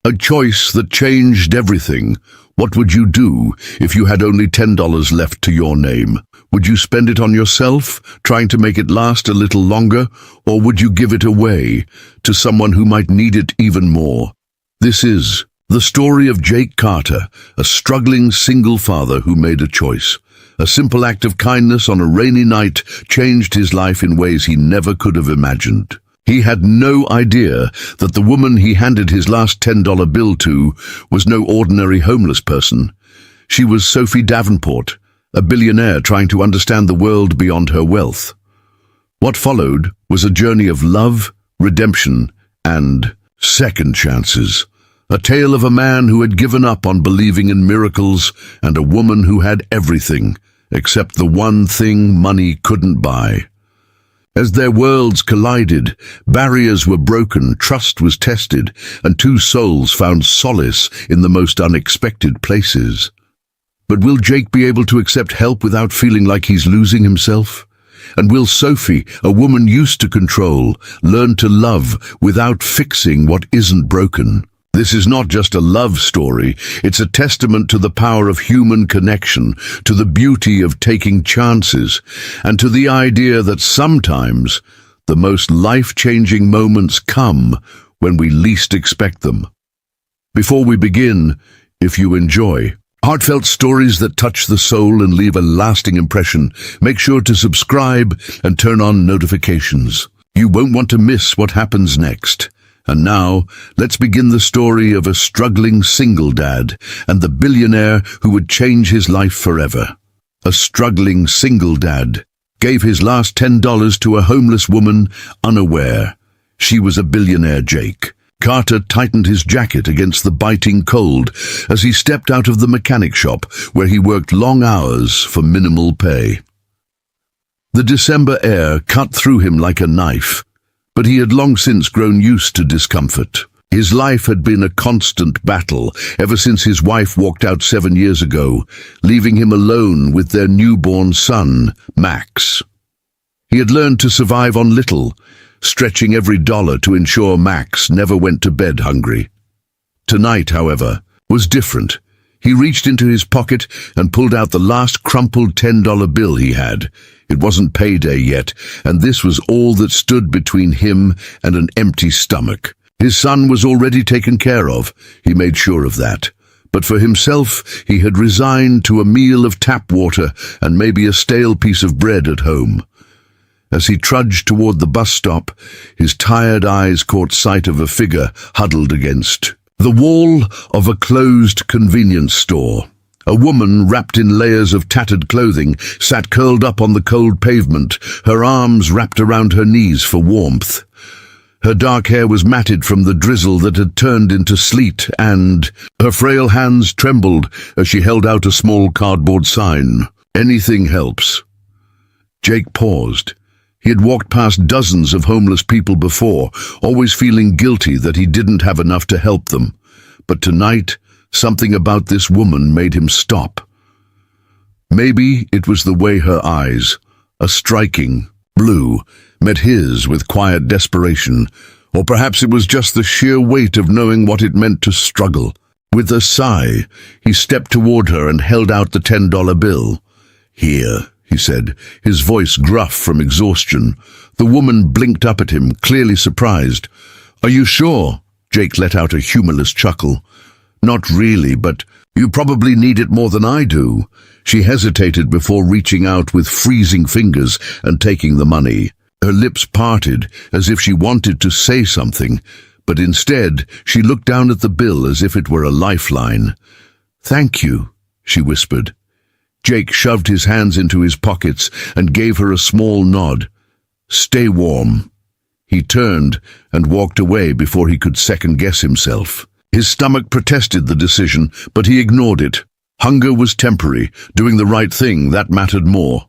A choice that changed everything. What would you do if you had only $10 left to your name? Would you spend it on yourself, trying to make it last a little longer, or would you give it away to someone who might need it even more? This is the story of Jake Carter, a struggling single father who made a choice. A simple act of kindness on a rainy night changed his life in ways he never could have imagined. He had no idea that the woman he handed his last $10 bill to was no ordinary homeless person. She was Sophie Davenport, a billionaire trying to understand the world beyond her wealth. What followed was a journey of love, redemption, and second chances. A tale of a man who had given up on believing in miracles and a woman who had everything, except the one thing money couldn't buy. As their worlds collided, barriers were broken, trust was tested, and two souls found solace in the most unexpected places. But will Jake be able to accept help without feeling like he's losing himself? And will Sophie, a woman used to control, learn to love without fixing what isn't broken? This is not just a love story, it's a testament to the power of human connection, to the beauty of taking chances, and to the idea that sometimes the most life-changing moments come when we least expect them. Before we begin, if you enjoy heartfelt stories that touch the soul and leave a lasting impression, make sure to subscribe and turn on notifications. You won't want to miss what happens next. And now, let's begin the story of a struggling single dad and the billionaire who would change his life forever. A struggling single dad gave his last $10 to a homeless woman, unaware. She was a billionaire Jake. Carter tightened his jacket against the biting cold as he stepped out of the mechanic shop where he worked long hours for minimal pay. The December air cut through him like a knife. But he had long since grown used to discomfort. His life had been a constant battle ever since his wife walked out 7 years ago, leaving him alone with their newborn son, Max. He had learned to survive on little, stretching every dollar to ensure Max never went to bed hungry. Tonight, however, was different. He reached into his pocket and pulled out the last crumpled $10 bill he had. It wasn't payday yet, and this was all that stood between him and an empty stomach. His son was already taken care of, he made sure of that. But for himself, he had resigned to a meal of tap water and maybe a stale piece of bread at home. As he trudged toward the bus stop, his tired eyes caught sight of a figure huddled against the wall of a closed convenience store. A woman wrapped in layers of tattered clothing sat curled up on the cold pavement, her arms wrapped around her knees for warmth. Her dark hair was matted from the drizzle that had turned into sleet, and her frail hands trembled as she held out a small cardboard sign. "Anything helps." Jake paused. He had walked past dozens of homeless people before, always feeling guilty that he didn't have enough to help them. But tonight, something about this woman made him stop. Maybe it was the way her eyes, a striking blue, met his with quiet desperation, or perhaps it was just the sheer weight of knowing what it meant to struggle. With a sigh, he stepped toward her and held out the $10 bill. "Here," he said, his voice gruff from exhaustion. The woman blinked up at him, clearly surprised. "Are you sure?" Jake let out a humorless chuckle. "Not really, but you probably need it more than I do." She hesitated before reaching out with freezing fingers and taking the money. Her lips parted as if she wanted to say something, but instead she looked down at the bill as if it were a lifeline. "Thank you," she whispered. Jake shoved his hands into his pockets and gave her a small nod. "Stay warm." He turned and walked away before he could second-guess himself. His stomach protested the decision, but he ignored it. Hunger was temporary. Doing the right thing, that mattered more.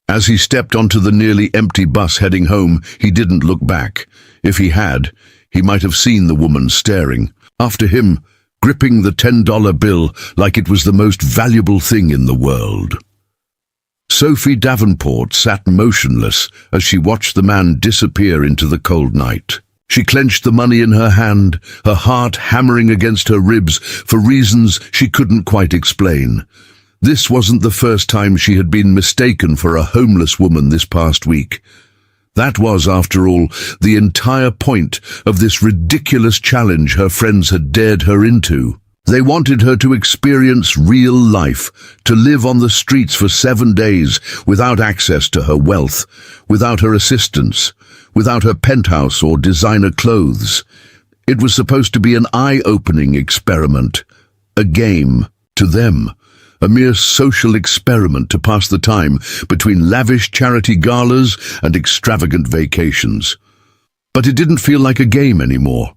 As he stepped onto the nearly empty bus heading home, he didn't look back. If he had, he might have seen the woman staring after him, gripping the $10 bill like it was the most valuable thing in the world. Sophie Davenport sat motionless as she watched the man disappear into the cold night. She clenched the money in her hand, her heart hammering against her ribs for reasons she couldn't quite explain. This wasn't the first time she had been mistaken for a homeless woman this past week. That was, after all, the entire point of this ridiculous challenge her friends had dared her into. They wanted her to experience real life, to live on the streets for 7 days without access to her wealth, without her assistance, without her penthouse or designer clothes. It was supposed to be an eye-opening experiment, a game to them, a mere social experiment to pass the time between lavish charity galas and extravagant vacations. But it didn't feel like a game anymore.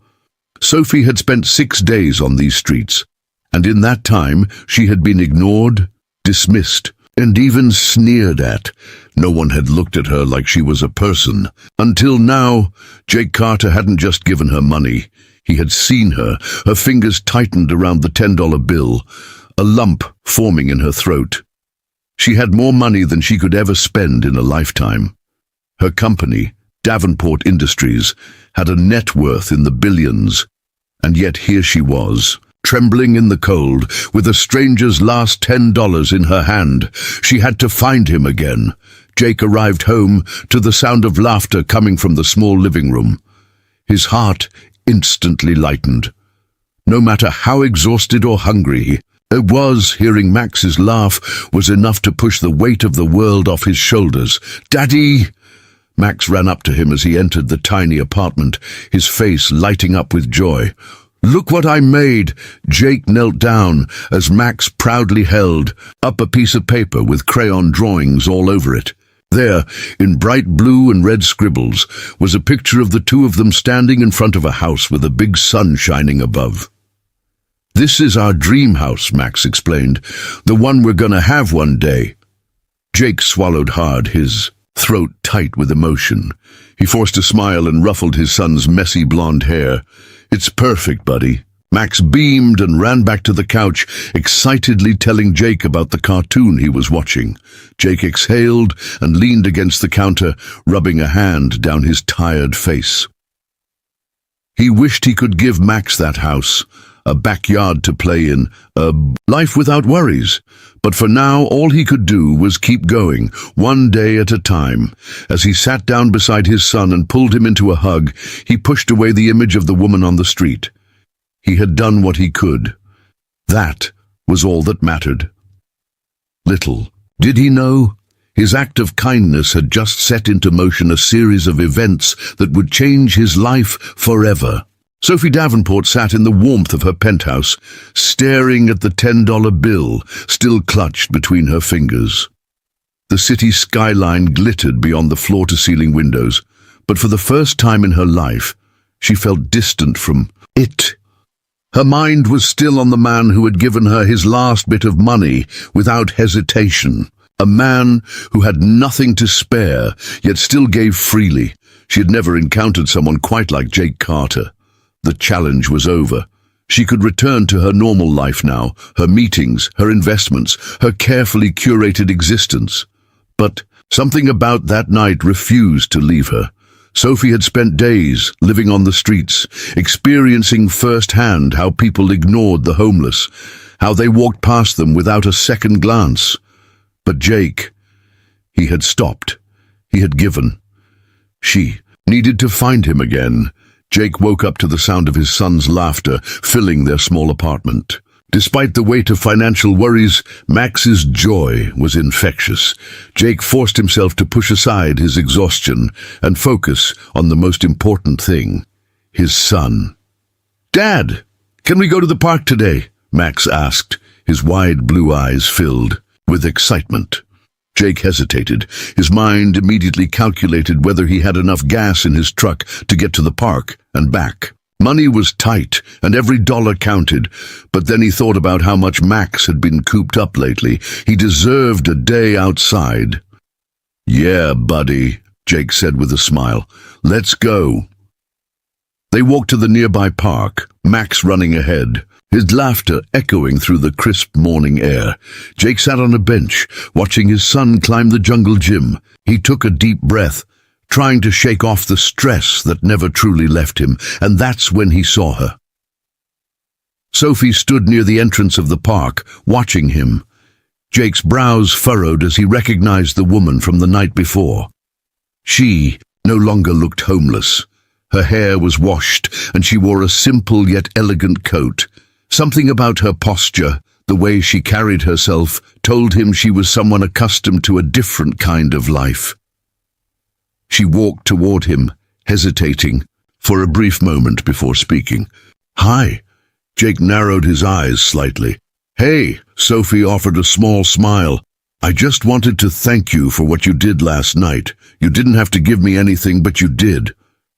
Sophie had spent 6 days on these streets, and in that time she had been ignored, dismissed, and even sneered at. No one had looked at her like she was a person. Until now, Jake Carter hadn't just given her money. He had seen her, her fingers tightened around the $10 bill, a lump forming in her throat. She had more money than she could ever spend in a lifetime. Her company, Davenport Industries, had a net worth in the billions, and yet here she was, trembling in the cold, with a stranger's last $10 in her hand. She had to find him again. Jake arrived home to the sound of laughter coming from the small living room. His heart instantly lightened. No matter how exhausted or hungry it was, hearing Max's laugh was enough to push the weight of the world off his shoulders. "Daddy!" Max ran up to him as he entered the tiny apartment, his face lighting up with joy. "Look what I made!" Jake knelt down as Max proudly held up a piece of paper with crayon drawings all over it. There, in bright blue and red scribbles, was a picture of the two of them standing in front of a house with a big sun shining above. "This is our dream house," Max explained. "The one we're gonna have one day." Jake swallowed hard, his throat tight with emotion. He forced a smile and ruffled his son's messy blonde hair. "It's perfect, buddy." Max beamed and ran back to the couch, excitedly telling Jake about the cartoon he was watching. Jake exhaled and leaned against the counter, rubbing a hand down his tired face. He wished he could give Max that house, a backyard to play in, a life without worries. But for now, all he could do was keep going, one day at a time. As he sat down beside his son and pulled him into a hug, he pushed away the image of the woman on the street. He had done what he could. That was all that mattered. Little did he know, his act of kindness had just set into motion a series of events that would change his life forever. Sophie Davenport sat in the warmth of her penthouse, staring at the $10 bill still clutched between her fingers. The city skyline glittered beyond the floor-to-ceiling windows, but for the first time in her life, she felt distant from it. Her mind was still on the man who had given her his last bit of money without hesitation. A man who had nothing to spare, yet still gave freely. She had never encountered someone quite like Jake Carter. The challenge was over. She could return to her normal life now, her meetings, her investments, her carefully curated existence. But something about that night refused to leave her. Sophie had spent days living on the streets, experiencing firsthand how people ignored the homeless, how they walked past them without a second glance. But Jake, he had stopped. He had given. She needed to find him again. Jake woke up to the sound of his son's laughter, filling their small apartment. Despite the weight of financial worries, Max's joy was infectious. Jake forced himself to push aside his exhaustion and focus on the most important thing, his son. "Dad, can we go to the park today?" Max asked, his wide blue eyes filled with excitement. Jake hesitated. His mind immediately calculated whether he had enough gas in his truck to get to the park and back. Money was tight, and every dollar counted, but then he thought about how much Max had been cooped up lately. He deserved a day outside. "Yeah, buddy," Jake said with a smile. "Let's go." They walked to the nearby park, Max running ahead, his laughter echoing through the crisp morning air. Jake sat on a bench, watching his son climb the jungle gym. He took a deep breath, trying to shake off the stress that never truly left him, and that's when he saw her. Sophie stood near the entrance of the park, watching him. Jake's brows furrowed as he recognized the woman from the night before. She no longer looked homeless. Her hair was washed, and she wore a simple yet elegant coat. Something about her posture, the way she carried herself, told him she was someone accustomed to a different kind of life. She walked toward him, hesitating, for a brief moment before speaking. "Hi." Jake narrowed his eyes slightly. "Hey," Sophie offered a small smile. "I just wanted to thank you for what you did last night. You didn't have to give me anything, but you did."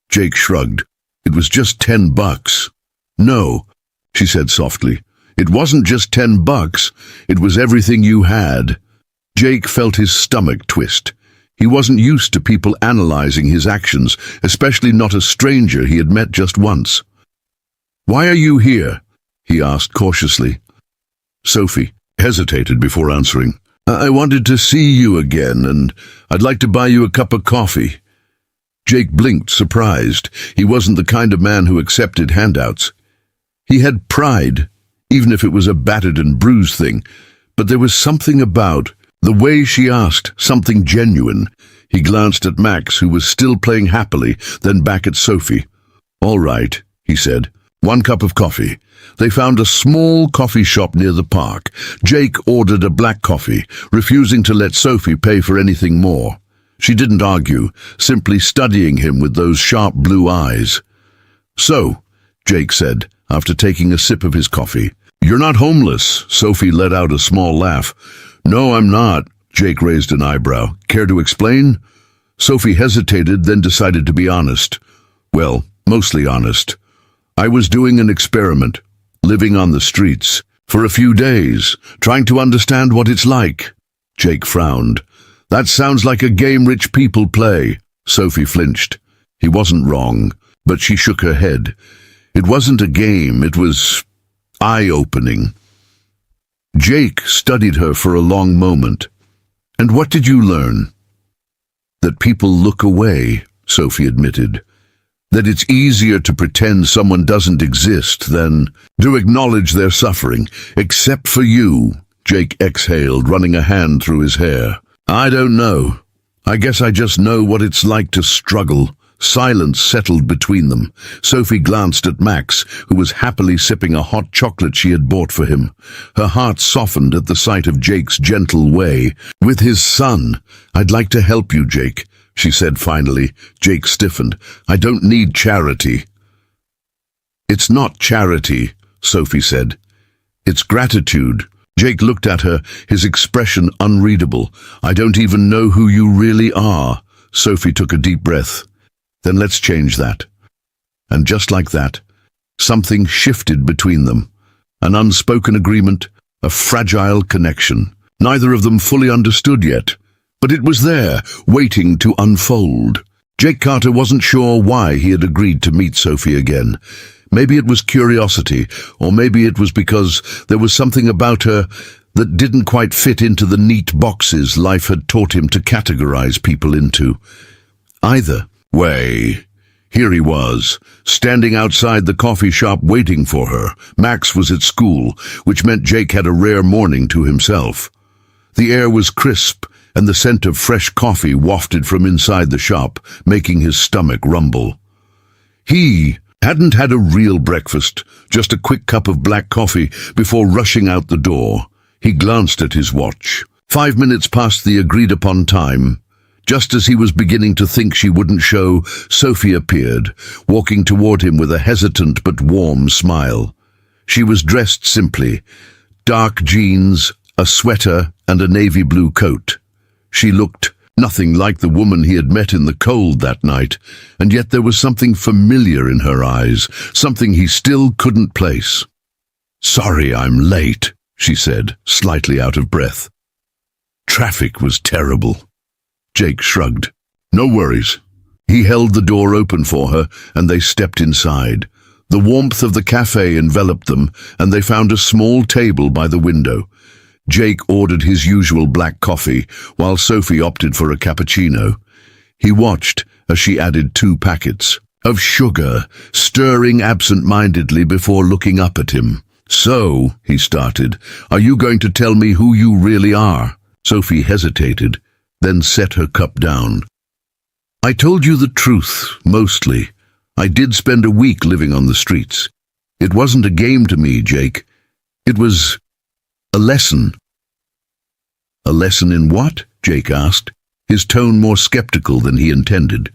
Jake shrugged. "It was just $10. "No," she said softly. "It wasn't just $10. It was everything you had." Jake felt his stomach twist. He wasn't used to people analyzing his actions, especially not a stranger he had met just once. "Why are you here?" he asked cautiously. Sophie hesitated before answering. "I wanted to see you again, and I'd like to buy you a cup of coffee." Jake blinked, surprised. He wasn't the kind of man who accepted handouts. He had pride, even if it was a battered and bruised thing, but there was something about the way she asked, something genuine. He glanced at Max, who was still playing happily, then back at Sophie. "All right," he said. "1 cup of coffee." They found a small coffee shop near the park. Jake ordered a black coffee, refusing to let Sophie pay for anything more. She didn't argue, simply studying him with those sharp blue eyes. "So," Jake said, after taking a sip of his coffee. "You're not homeless." Sophie let out a small laugh. "No, I'm not." Jake raised an eyebrow. "Care to explain?" Sophie hesitated, then decided to be honest. "Well, mostly honest. I was doing an experiment, living on the streets, for a few days, trying to understand what it's like." Jake frowned. "That sounds like a game rich people play." Sophie flinched. He wasn't wrong, but she shook her head. It wasn't a game, it was eye-opening. Jake studied her for a long moment. "And what did you learn?" "That people look away," Sophie admitted. "That it's easier to pretend someone doesn't exist than to acknowledge their suffering. Except for you." Jake exhaled, running a hand through his hair. "I don't know. I guess I just know what it's like to struggle." Silence settled between them. Sophie glanced at Max, who was happily sipping a hot chocolate she had bought for him. Her heart softened at the sight of Jake's gentle way. "With his son, I'd like to help you, Jake," she said finally. Jake stiffened. "I don't need charity." "It's not charity," Sophie said. "It's gratitude." Jake looked at her, his expression unreadable. "I don't even know who you really are." Sophie took a deep breath. "Then let's change that." And just like that, something shifted between them. An unspoken agreement, a fragile connection. Neither of them fully understood yet, but it was there, waiting to unfold. Jake Carter wasn't sure why he had agreed to meet Sophie again. Maybe it was curiosity, or maybe it was because there was something about her that didn't quite fit into the neat boxes life had taught him to categorize people into. Either way, here he was, standing outside the coffee shop waiting for her. Max was at school, which meant Jake had a rare morning to himself. The air was crisp, and the scent of fresh coffee wafted from inside the shop, making his stomach rumble. He hadn't had a real breakfast, just a quick cup of black coffee before rushing out the door. He glanced at his watch. 5 minutes past the agreed-upon time. Just as he was beginning to think she wouldn't show, Sophie appeared, walking toward him with a hesitant but warm smile. She was dressed simply, dark jeans, a sweater, and a navy blue coat. She looked nothing like the woman he had met in the cold that night, and yet there was something familiar in her eyes, something he still couldn't place. "Sorry I'm late," she said, slightly out of breath. "Traffic was terrible." Jake shrugged. "No worries." He held the door open for her, and they stepped inside. The warmth of the cafe enveloped them, and they found a small table by the window. Jake ordered his usual black coffee, while Sophie opted for a cappuccino. He watched as she added 2 packets of sugar, stirring absent-mindedly before looking up at him. "So," he started, "are you going to tell me who you really are?" Sophie hesitated, then set her cup down. "I told you the truth, mostly. I did spend a week living on the streets. It wasn't a game to me, Jake. It was a lesson." "A lesson in what?" Jake asked, his tone more skeptical than he intended.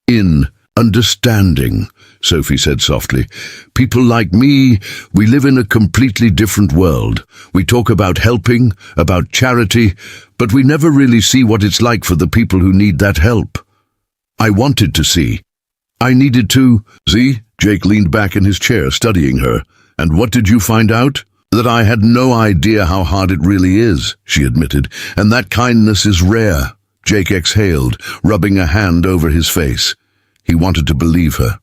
"In understanding," Sophie said softly. "People like me, we live in a completely different world. We talk about helping, about charity, but we never really see what it's like for the people who need that help. I wanted to see. I needed to see." Jake leaned back in his chair, studying her. "And what did you find out?" "That I had no idea how hard it really is," she admitted, "and that kindness is rare." Jake exhaled, rubbing a hand over his face. He wanted to believe her,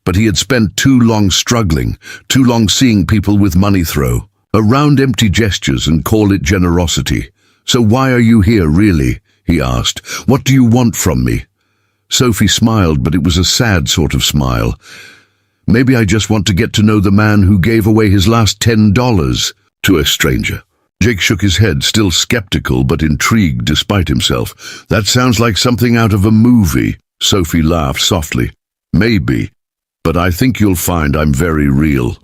but he had spent too long struggling, too long seeing people with money throw around empty gestures and call it generosity. "So why are you here, really?" he asked. "What do you want from me?" Sophie smiled, but it was a sad sort of smile. "Maybe I just want to get to know the man who gave away his last $10 to a stranger." Jake shook his head, still skeptical but intrigued despite himself. "That sounds like something out of a movie." Sophie laughed softly. "Maybe, but I think you'll find I'm very real."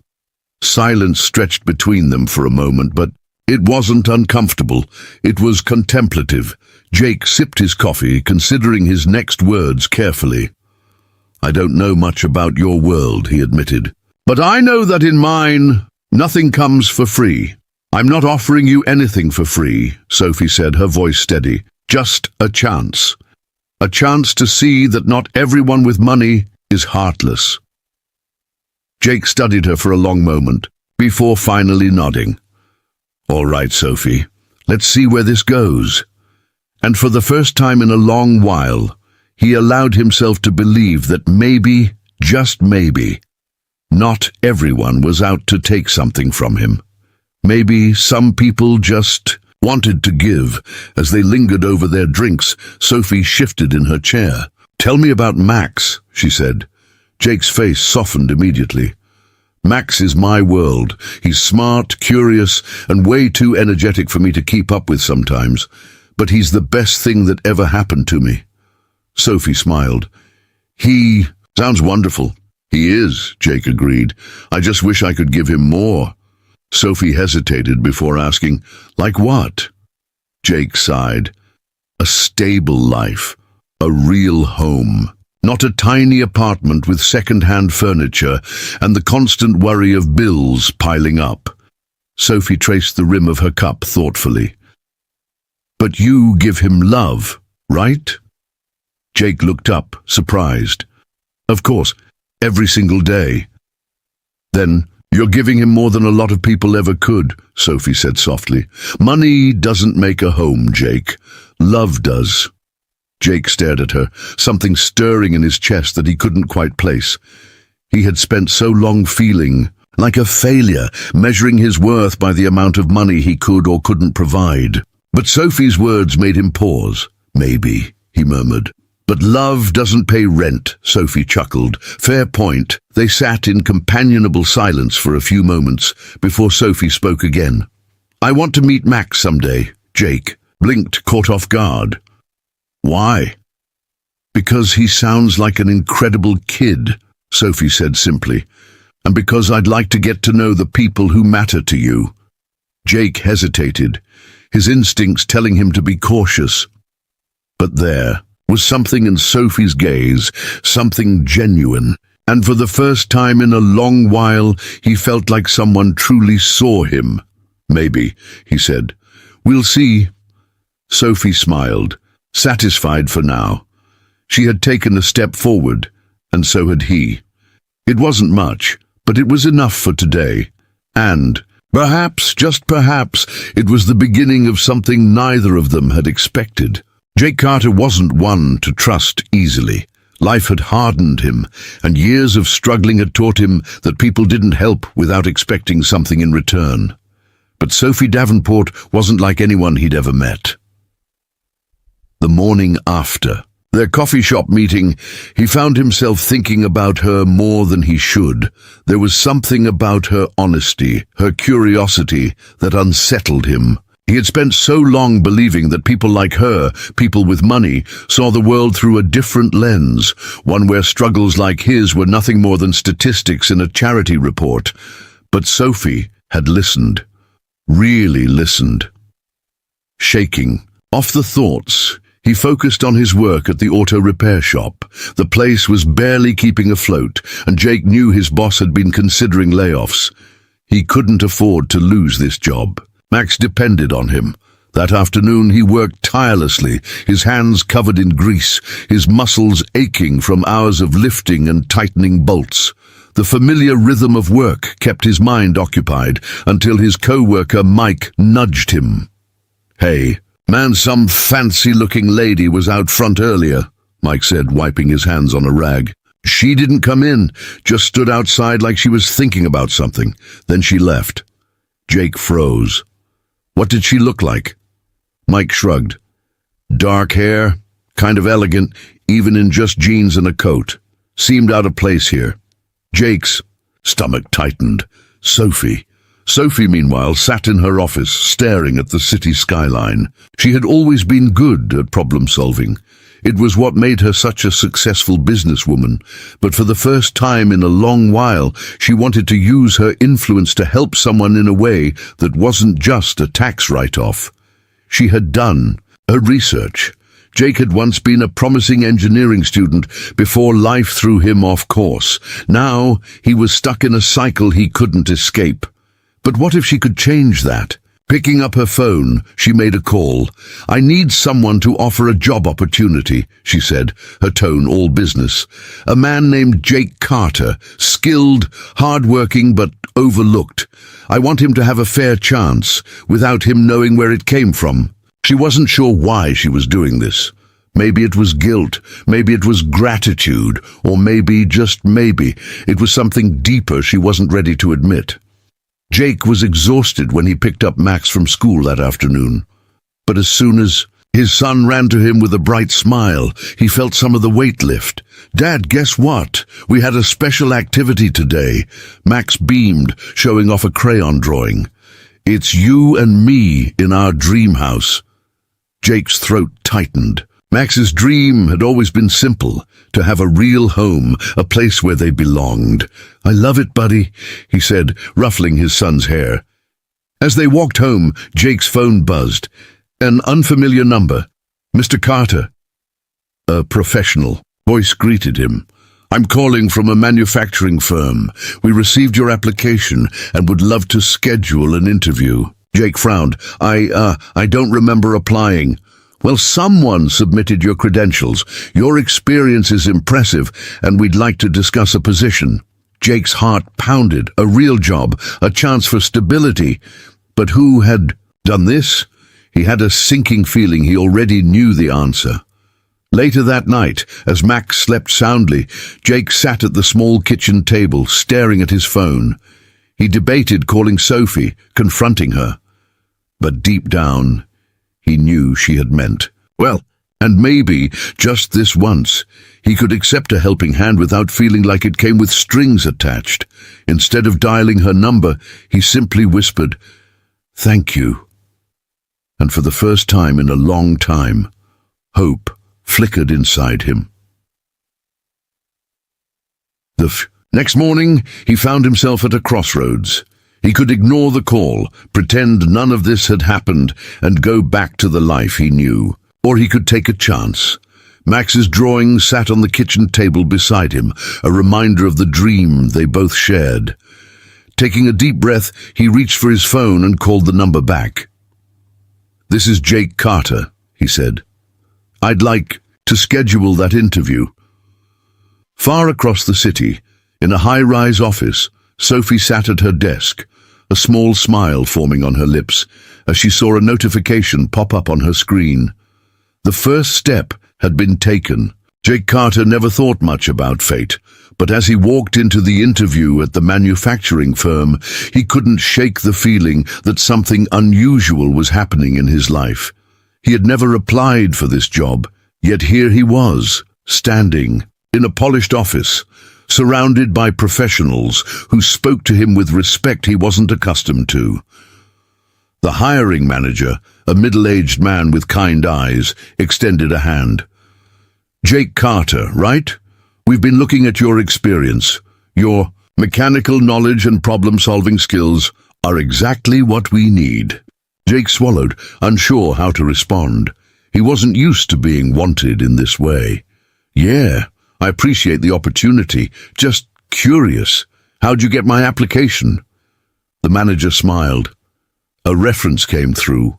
Silence stretched between them for a moment, but it wasn't uncomfortable. It was contemplative. Jake sipped his coffee, considering his next words carefully. "I don't know much about your world," he admitted, "but I know that in mine, nothing comes for free." "I'm not offering you anything for free," Sophie said, her voice steady. "Just a chance. A chance to see that not everyone with money is heartless." Jake studied her for a long moment, before finally nodding. "All right, Sophie, let's see where this goes." And for the first time in a long while, he allowed himself to believe that maybe, just maybe, not everyone was out to take something from him. Maybe some people just wanted to give. As they lingered over their drinks, Sophie shifted in her chair. "Tell me about Max," she said. Jake's face softened immediately. "Max is my world. He's smart, curious, and way too energetic for me to keep up with sometimes. But he's the best thing that ever happened to me." Sophie smiled. "He sounds wonderful." "He is," Jake agreed. "I just wish I could give him more." Sophie hesitated before asking, "Like what?" Jake sighed. "A stable life. A real home. Not a tiny apartment with second-hand furniture and the constant worry of bills piling up." Sophie traced the rim of her cup thoughtfully. "But you give him love, right?" Jake looked up, surprised. "Of course, every single day." "Then you're giving him more than a lot of people ever could," Sophie said softly. "Money doesn't make a home, Jake. Love does." Jake stared at her, something stirring in his chest that he couldn't quite place. He had spent so long feeling like a failure, measuring his worth by the amount of money he could or couldn't provide. But Sophie's words made him pause. "Maybe," he murmured. "But love doesn't pay rent," Sophie chuckled. "Fair point." They sat in companionable silence for a few moments before Sophie spoke again. "I want to meet Max someday." Jake blinked, caught off guard. "Why?" "Because he sounds like an incredible kid," Sophie said simply. "And because I'd like to get to know the people who matter to you." Jake hesitated, his instincts telling him to be cautious. But there was something in Sophie's gaze, something genuine, and for the first time in a long while he felt like someone truly saw him. "Maybe," he said. "We'll see." Sophie smiled, satisfied for now. She had taken a step forward, and so had he. It wasn't much, but it was enough for today. And perhaps, just perhaps, it was the beginning of something neither of them had expected. Jake Carter wasn't one to trust easily. Life had hardened him, and years of struggling had taught him that people didn't help without expecting something in return. But Sophie Davenport wasn't like anyone he'd ever met. The morning after, Their coffee shop meeting, he found himself thinking about her more than he should. There was something about her honesty, her curiosity, that unsettled him. He had spent so long believing that people like her, people with money, saw the world through a different lens, one where struggles like his were nothing more than statistics in a charity report. But Sophie had listened. Really listened. Shaking off the thoughts, he focused on his work at the auto repair shop. The place was barely keeping afloat, and Jake knew his boss had been considering layoffs. He couldn't afford to lose this job. Max depended on him. That afternoon he worked tirelessly, his hands covered in grease, his muscles aching from hours of lifting and tightening bolts. The familiar rhythm of work kept his mind occupied until his co-worker Mike nudged him. "Hey, man, some fancy-looking lady was out front earlier," Mike said, wiping his hands on a rag. "She didn't come in, just stood outside like she was thinking about something. Then she left." Jake froze. "What did she look like?" Mike shrugged. "Dark hair, kind of elegant, even in just jeans and a coat. Seemed out of place here." Jake's stomach tightened. Sophie. Sophie, meanwhile, sat in her office, staring at the city skyline. She had always been good at problem-solving. It was what made her such a successful businesswoman. But for the first time in a long while, she wanted to use her influence to help someone in a way that wasn't just a tax write-off. She had done her research. Jake had once been a promising engineering student before life threw him off course. Now he was stuck in a cycle he couldn't escape. But what if she could change that? Picking up her phone, she made a call. "I need someone to offer a job opportunity," she said, her tone all business. "A man named Jake Carter, skilled, hard-working, but overlooked. I want him to have a fair chance, without him knowing where it came from." She wasn't sure why she was doing this. Maybe it was guilt, maybe it was gratitude, or maybe, just maybe, it was something deeper she wasn't ready to admit. Jake was exhausted when he picked up Max from school that afternoon. But as soon as his son ran to him with a bright smile, he felt some of the weight lift. "Dad, guess what? We had a special activity today." Max beamed, showing off a crayon drawing. "It's you and me in our dream house." Jake's throat tightened. Max's dream had always been simple, to have a real home, a place where they belonged. "I love it, buddy," he said, ruffling his son's hair. As they walked home, Jake's phone buzzed. An unfamiliar number. "Mr. Carter." A professional voice greeted him. "I'm calling from a manufacturing firm. We received your application and would love to schedule an interview." Jake frowned. I don't remember applying." "Well, someone submitted your credentials. Your experience is impressive, and we'd like to discuss a position." Jake's heart pounded. A real job, a chance for stability. But who had done this? He had a sinking feeling he already knew the answer. Later that night, as Max slept soundly, Jake sat at the small kitchen table, staring at his phone. He debated calling Sophie, confronting her. But deep down, he knew she had meant well, and maybe, just this once, he could accept a helping hand without feeling like it came with strings attached. Instead of dialing her number, he simply whispered, "Thank you." And for the first time in a long time, hope flickered inside him. Next morning, he found himself at a crossroads. He could ignore the call, pretend none of this had happened, and go back to the life he knew. Or he could take a chance. Max's drawing sat on the kitchen table beside him, a reminder of the dream they both shared. Taking a deep breath, he reached for his phone and called the number back. "This is Jake Carter," he said. "I'd like to schedule that interview." Far across the city, in a high-rise office, Sophie sat at her desk, a small smile forming on her lips as she saw a notification pop up on her screen. The first step had been taken. Jake Carter never thought much about fate, but as he walked into the interview at the manufacturing firm, he couldn't shake the feeling that something unusual was happening in his life. He had never applied for this job, Yet here he was, standing in a polished office, surrounded by professionals who spoke to him with respect he wasn't accustomed to. The hiring manager, a middle-aged man with kind eyes, extended a hand. "Jake Carter, right? We've been looking at your experience. Your mechanical knowledge and problem-solving skills are exactly what we need." Jake swallowed, unsure how to respond. He wasn't used to being wanted in this way. "Yeah, I appreciate the opportunity. Just curious. How'd you get my application?" The manager smiled. "A reference came through.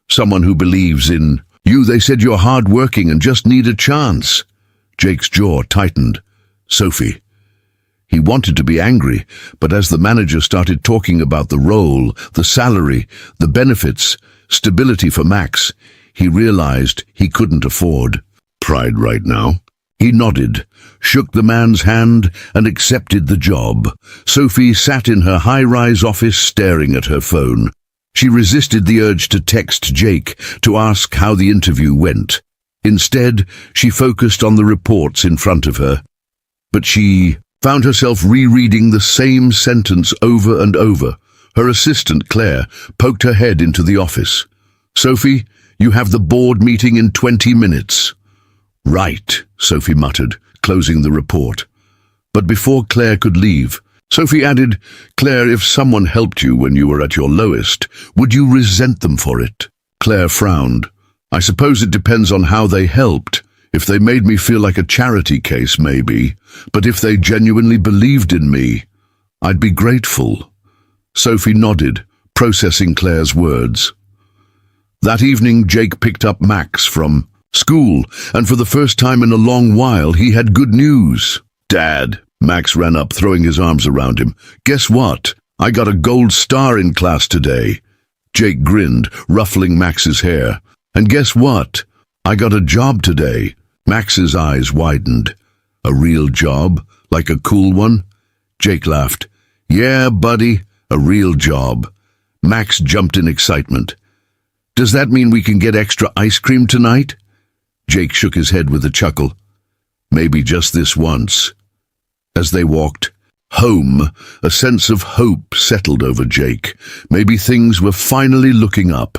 Someone who believes in you. They said you're hard-working and just need a chance." Jake's jaw tightened. "Sophie." He wanted to be angry, but as the manager started talking about the role, the salary, the benefits, stability for Max, he realized he couldn't afford pride right now. He nodded, shook the man's hand, and accepted the job. Sophie sat in her high-rise office staring at her phone. She resisted the urge to text Jake to ask how the interview went. Instead, she focused on the reports in front of her. But she found herself rereading the same sentence over and over. Her assistant, Claire, poked her head into the office. "Sophie, you have the board meeting in 20 minutes. "Right," Sophie muttered, closing the report. But before Claire could leave, Sophie added, "Claire, if someone helped you when you were at your lowest, would you resent them for it?" Claire frowned. "I suppose it depends on how they helped. If they made me feel like a charity case, maybe. But if they genuinely believed in me, I'd be grateful." Sophie nodded, processing Claire's words. That evening, Jake picked up Max from school, and for the first time in a long while, he had good news. "Dad," Max ran up, throwing his arms around him. "Guess what? I got a gold star in class today." Jake grinned, ruffling Max's hair. "And guess what? I got a job today." Max's eyes widened. "A real job? Like a cool one?" Jake laughed. "Yeah, buddy, a real job." Max jumped in excitement. "Does that mean we can get extra ice cream tonight?" Jake shook his head with a chuckle. "Maybe just this once." As they walked home, a sense of hope settled over Jake. Maybe things were finally looking up.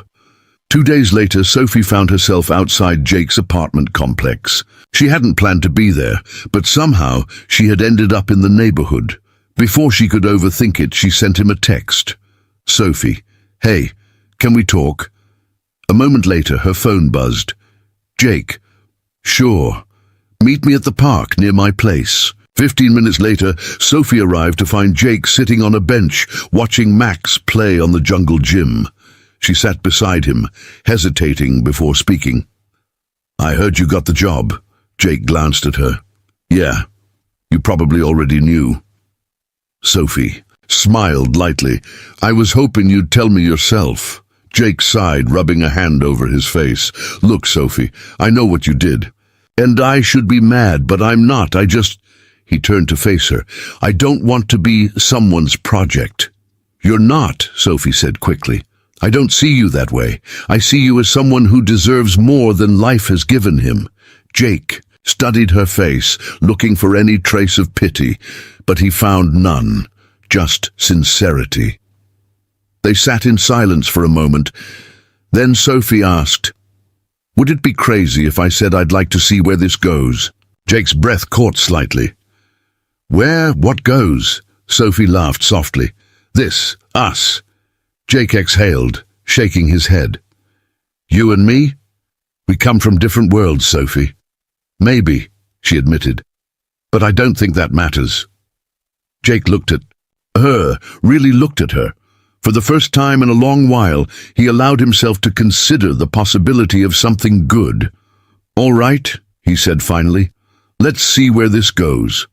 2 days later, Sophie found herself outside Jake's apartment complex. She hadn't planned to be there, but somehow she had ended up in the neighborhood. Before she could overthink it, she sent him a text. "Sophie, hey, can we talk?" A moment later, her phone buzzed. "Jake, sure. Meet me at the park near my place." 15 minutes later, Sophie arrived to find Jake sitting on a bench, watching Max play on the jungle gym. She sat beside him, hesitating before speaking. "I heard you got the job." Jake glanced at her. "Yeah, you probably already knew." Sophie smiled lightly. "I was hoping you'd tell me yourself." Jake sighed, rubbing a hand over his face. "Look, Sophie, I know what you did. And I should be mad, but I'm not. He turned to face her. "I don't want to be someone's project." "You're not," Sophie said quickly. "I don't see you that way. I see you as someone who deserves more than life has given him." Jake studied her face, looking for any trace of pity, but he found none, just sincerity. They sat in silence for a moment. Then Sophie asked, "Would it be crazy if I said I'd like to see where this goes?" Jake's breath caught slightly. "Where? What goes?" Sophie laughed softly. "This, us." Jake exhaled, shaking his head. "You and me? We come from different worlds, Sophie." "Maybe," she admitted, "but I don't think that matters." Jake looked at her, really looked at her. For the first time in a long while, he allowed himself to consider the possibility of something good. "All right," he said finally, "let's see where this goes."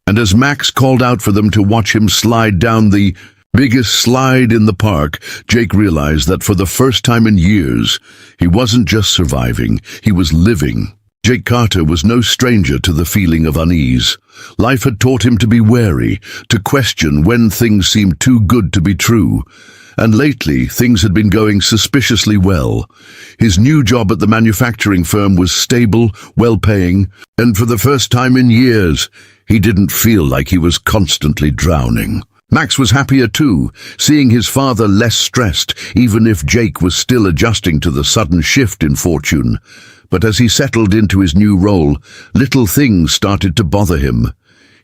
And as Max called out for them to watch him slide down the biggest slide in the park, Jake realized that for the first time in years, he wasn't just surviving, he was living. Jake Carter was no stranger to the feeling of unease. Life had taught him to be wary, to question when things seemed too good to be true. And lately, things had been going suspiciously well. His new job at the manufacturing firm was stable, well-paying, and for the first time in years, he didn't feel like he was constantly drowning. Max was happier too, seeing his father less stressed, even if Jake was still adjusting to the sudden shift in fortune. But as he settled into his new role, little things started to bother him.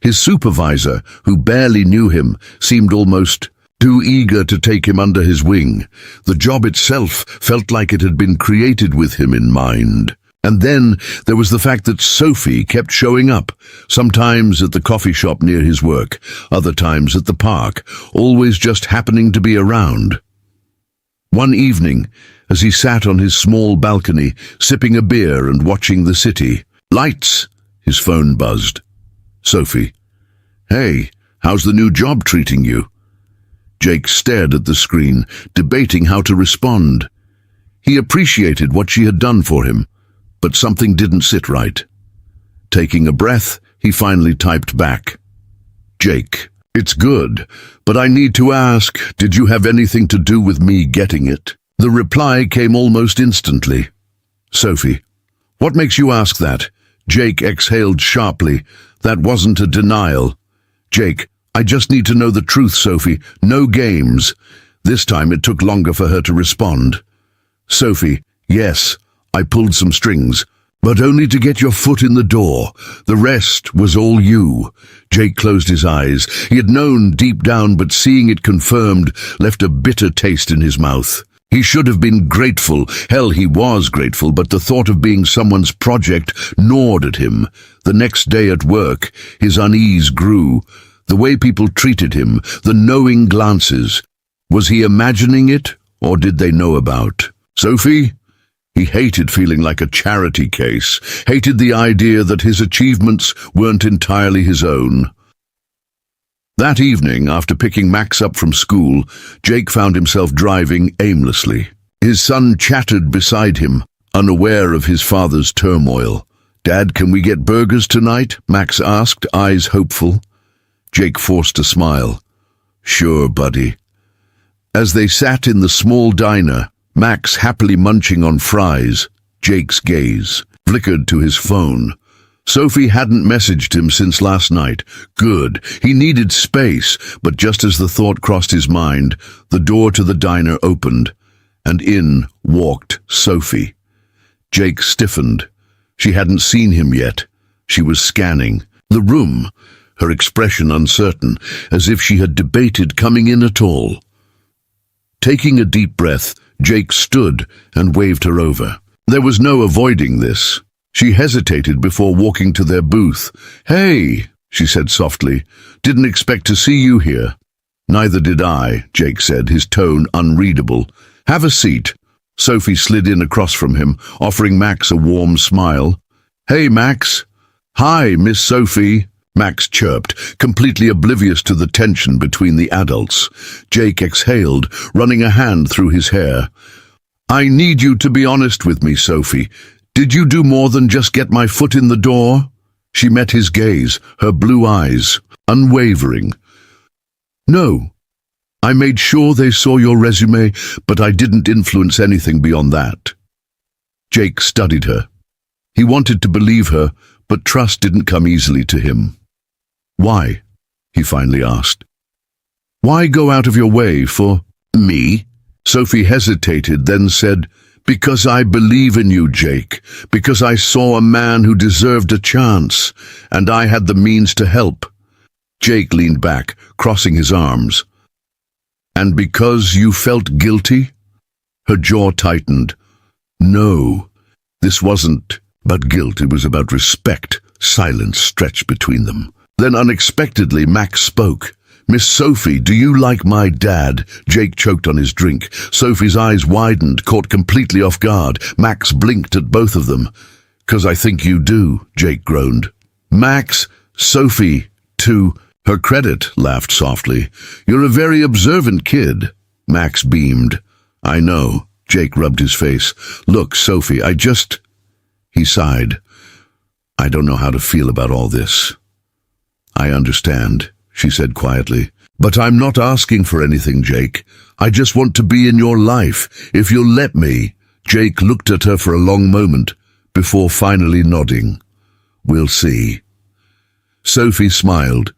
His supervisor, who barely knew him, seemed almost too eager to take him under his wing. The job itself felt like it had been created with him in mind. And then there was the fact that Sophie kept showing up, sometimes at the coffee shop near his work, other times at the park, always just happening to be around. One evening, as he sat on his small balcony, sipping a beer and watching the city, "Lights!" his phone buzzed. Sophie. "Hey, how's the new job treating you?" Jake stared at the screen, debating how to respond. He appreciated what she had done for him, but something didn't sit right. Taking a breath, he finally typed back, "Jake, it's good, but I need to ask, did you have anything to do with me getting it?" The reply came almost instantly. "Sophie, what makes you ask that?" Jake exhaled sharply. That wasn't a denial. "Jake, I just need to know the truth, Sophie. No games." This time it took longer for her to respond. "Sophie, yes, I pulled some strings, but only to get your foot in the door. The rest was all you." Jake closed his eyes. He had known deep down, but seeing it confirmed left a bitter taste in his mouth. He should have been grateful. Hell, he was grateful, but the thought of being someone's project gnawed at him. The next day at work, his unease grew. The way people treated him, the knowing glances. Was he imagining it, or did they know about Sophie? He hated feeling like a charity case, hated the idea that his achievements weren't entirely his own. That evening, after picking Max up from school, Jake found himself driving aimlessly. His son chattered beside him, unaware of his father's turmoil. "Dad, can we get burgers tonight?" Max asked, eyes hopeful. Jake forced a smile. "Sure, buddy." As they sat in the small diner, Max happily munching on fries, Jake's gaze flickered to his phone. Sophie hadn't messaged him since last night. Good. He needed space, but just as the thought crossed his mind, the door to the diner opened, and in walked Sophie. Jake stiffened. She hadn't seen him yet. She was scanning the room, her expression uncertain, as if she had debated coming in at all. Taking a deep breath, Jake stood and waved her over. There was no avoiding this. She hesitated before walking to their booth. "Hey," she said softly, "didn't expect to see you here." "Neither did I," Jake said, his tone unreadable. "Have a seat." Sophie slid in across from him, offering Max a warm smile. "Hey, Max." "Hi, Miss Sophie," Max chirped, completely oblivious to the tension between the adults. Jake exhaled, running a hand through his hair. "I need you to be honest with me, Sophie. Did you do more than just get my foot in the door?" She met his gaze, her blue eyes unwavering. "No. I made sure they saw your resume, but I didn't influence anything beyond that." Jake studied her. He wanted to believe her, but trust didn't come easily to him. "Why?" he finally asked. "Why go out of your way for me?" Sophie hesitated, then said, "Because I believe in you, Jake. Because I saw a man who deserved a chance, and I had the means to help." Jake leaned back, crossing his arms. "And because you felt guilty?" Her jaw tightened. "No, this wasn't about guilt, it was about respect." Silence stretched between them. Then unexpectedly, Max spoke. "Miss Sophie, do you like my dad?" Jake choked on his drink. Sophie's eyes widened, caught completely off guard. Max blinked at both of them. "'Cause I think you do," Jake groaned. "Max, Sophie, to her credit," laughed softly. "You're a very observant kid." Max beamed. "I know." Jake rubbed his face. "Look, Sophie, He sighed. "I don't know how to feel about all this." "I understand," she said quietly. But I'm not asking for anything, Jake. I just want to be in your life, if you'll let me. Jake looked at her for a long moment, before finally nodding. We'll see. Sophie smiled,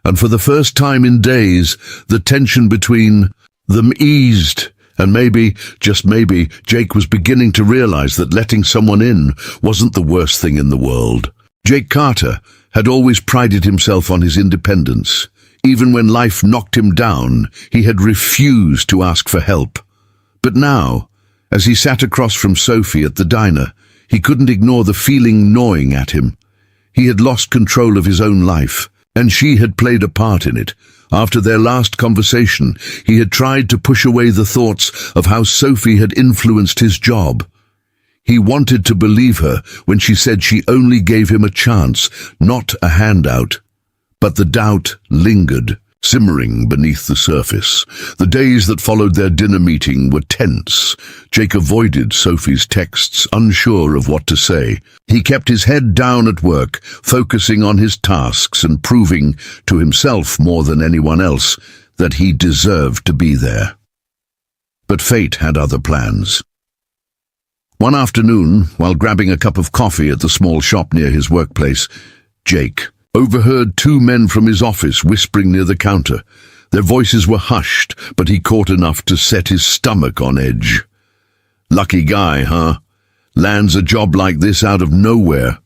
and for the first time in days, the tension between them eased, and maybe, just maybe, Jake was beginning to realize that letting someone in wasn't the worst thing in the world. Jake Carter had always prided himself on his independence. Even when life knocked him down, he had refused to ask for help. But now, as he sat across from Sophie at the diner, he couldn't ignore the feeling gnawing at him. He had lost control of his own life, and she had played a part in it. After their last conversation, he had tried to push away the thoughts of how Sophie had influenced his job. He wanted to believe her when she said she only gave him a chance, not a handout. But the doubt lingered, simmering beneath the surface. The days that followed their dinner meeting were tense. Jake avoided Sophie's texts, unsure of what to say. He kept his head down at work, focusing on his tasks and proving to himself more than anyone else that he deserved to be there. But fate had other plans. One afternoon, while grabbing a cup of coffee at the small shop near his workplace, Jake overheard two men from his office whispering near the counter. Their voices were hushed, but he caught enough to set his stomach on edge. Lucky guy, huh? Lands a job like this out of nowhere.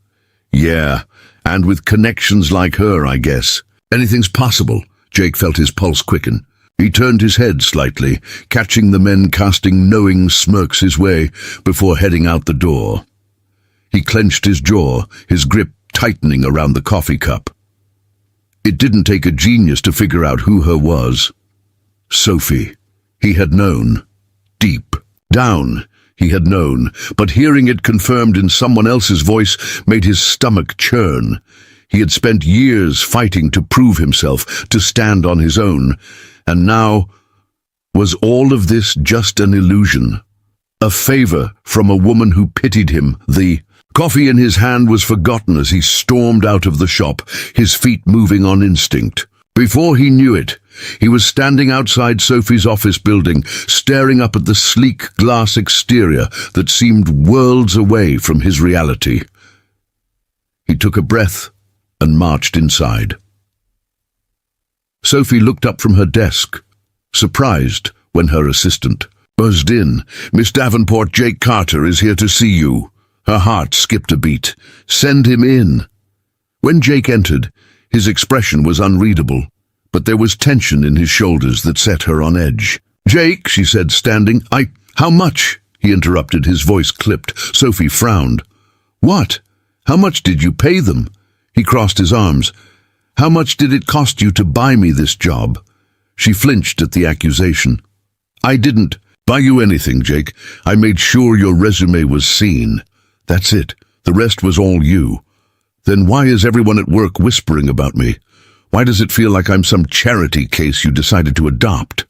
Yeah, and with connections like her, I guess. Anything's possible. Jake felt his pulse quicken. He turned his head slightly, catching the men casting knowing smirks his way before heading out the door. He clenched his jaw, his grip tightening around the coffee cup. It didn't take a genius to figure out who her was. Sophie. He had known. Deep down, he had known, but hearing it confirmed in someone else's voice made his stomach churn. He had spent years fighting to prove himself, to stand on his own, and now, was all of this just an illusion? A favor from a woman who pitied him? The coffee in his hand was forgotten as he stormed out of the shop, his feet moving on instinct. Before he knew it, he was standing outside Sophie's office building, staring up at the sleek glass exterior that seemed worlds away from his reality. He took a breath and marched inside. Sophie looked up from her desk, surprised when her assistant buzzed in. "Miss Davenport, Jake Carter is here to see you." Her heart skipped a beat. "Send him in." When Jake entered, his expression was unreadable, but there was tension in his shoulders that set her on edge. "Jake," she said, standing. How much?" he interrupted, his voice clipped. Sophie frowned. "What? How much did you pay them?" He crossed his arms. "How much did it cost you to buy me this job?" She flinched at the accusation. "I didn't buy you anything, Jake. I made sure your resume was seen. That's it. The rest was all you. Then why is everyone at work whispering about me? Why does it feel like I'm some charity case you decided to adopt?"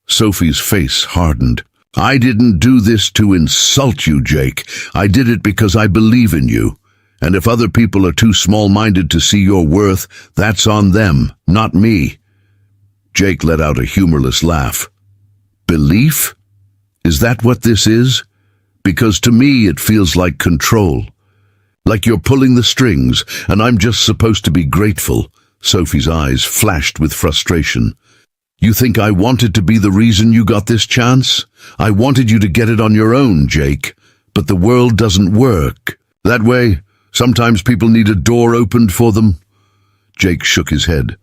Sophie's face hardened. "I didn't do this to insult you, Jake. I did it because I believe in you. And if other people are too small-minded to see your worth, that's on them, not me." Jake let out a humorless laugh. "Belief? Is that what this is? Because to me it feels like control. Like you're pulling the strings, and I'm just supposed to be grateful." Sophie's eyes flashed with frustration. "You think I wanted to be the reason you got this chance? I wanted you to get it on your own, Jake. But the world doesn't work that way. Sometimes people need a door opened for them." Jake shook his head.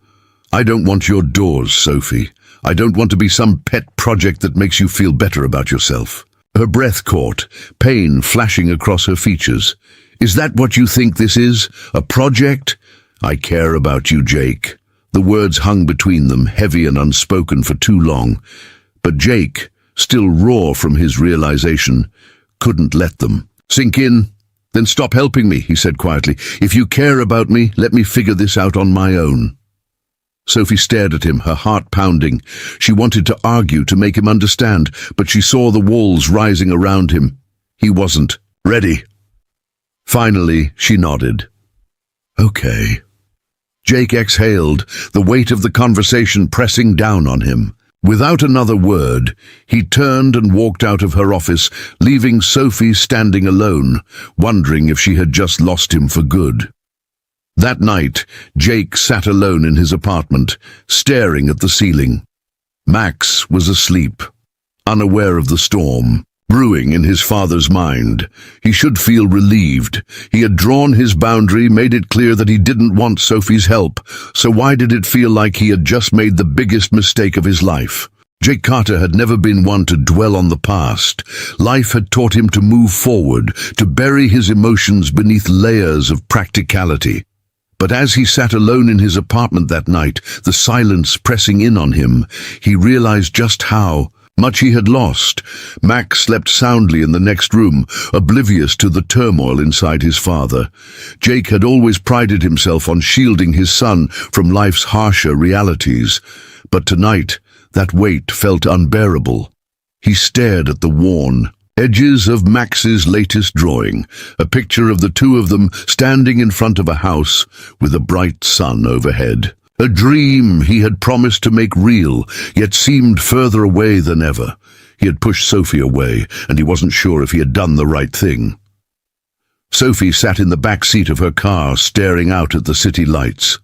"I don't want your doors, Sophie. I don't want to be some pet project that makes you feel better about yourself." Her breath caught, pain flashing across her features. "Is that what you think this is? A project? I care about you, Jake." The words hung between them, heavy and unspoken for too long. But Jake, still raw from his realization, couldn't let them sink in. "Then stop helping me," he said quietly. "If you care about me, let me figure this out on my own." Sophie stared at him, her heart pounding. She wanted to argue, to make him understand, but she saw the walls rising around him. He wasn't ready. Finally, she nodded. "Okay." Jake exhaled, the weight of the conversation pressing down on him. Without another word, he turned and walked out of her office, leaving Sophie standing alone, wondering if she had just lost him for good. That night, Jake sat alone in his apartment, staring at the ceiling. Max was asleep, unaware of the storm brewing in his father's mind. He should feel relieved. He had drawn his boundary, made it clear that he didn't want Sophie's help, so why did it feel like he had just made the biggest mistake of his life? Jake Carter had never been one to dwell on the past. Life had taught him to move forward, to bury his emotions beneath layers of practicality. But as he sat alone in his apartment that night, the silence pressing in on him, he realized just how much he had lost. Max slept soundly in the next room, oblivious to the turmoil inside his father. Jake had always prided himself on shielding his son from life's harsher realities. But tonight, that weight felt unbearable. He stared at the worn edges of Max's latest drawing, a picture of the two of them standing in front of a house with a bright sun overhead. A dream he had promised to make real, yet seemed further away than ever. He had pushed Sophie away, and he wasn't sure if he had done the right thing. Sophie sat in the back seat of her car, staring out at the city lights.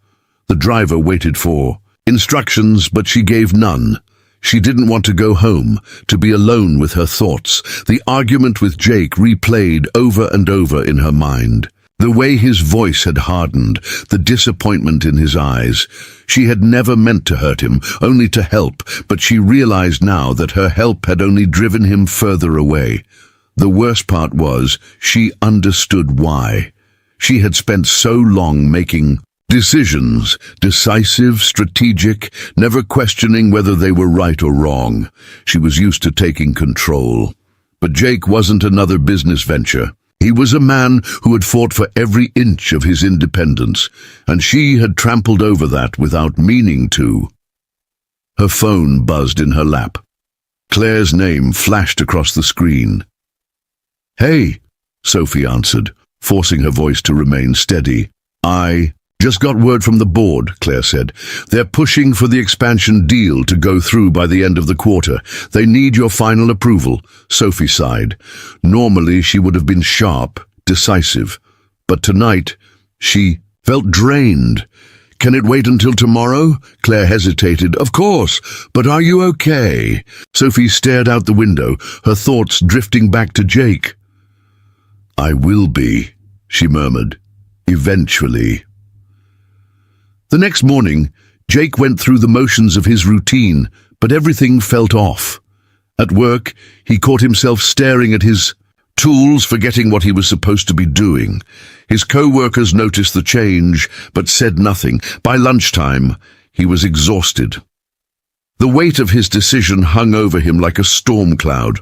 The driver waited for instructions, but she gave none. She didn't want to go home, to be alone with her thoughts. The argument with Jake replayed over and over in her mind. The way his voice had hardened, the disappointment in his eyes. She had never meant to hurt him, only to help, but she realized now that her help had only driven him further away. The worst part was, she understood why. She had spent so long making decisions, decisive, strategic, never questioning whether they were right or wrong. She was used to taking control. But Jake wasn't another business venture. He was a man who had fought for every inch of his independence, and she had trampled over that without meaning to. Her phone buzzed in her lap. Claire's name flashed across the screen. "Hey," Sophie answered, forcing her voice to remain steady. "I just got word from the board," Claire said. "They're pushing for the expansion deal to go through by the end of the quarter. They need your final approval." Sophie sighed. Normally she would have been sharp, decisive, but tonight she felt drained. "Can it wait until tomorrow?" Claire hesitated. "Of course, but are you okay?" Sophie stared out the window, her thoughts drifting back to Jake. "I will be," she murmured. "Eventually." The next morning, Jake went through the motions of his routine, but everything felt off. At work, he caught himself staring at his tools, forgetting what he was supposed to be doing. His co-workers noticed the change, but said nothing. By lunchtime, he was exhausted. The weight of his decision hung over him like a storm cloud.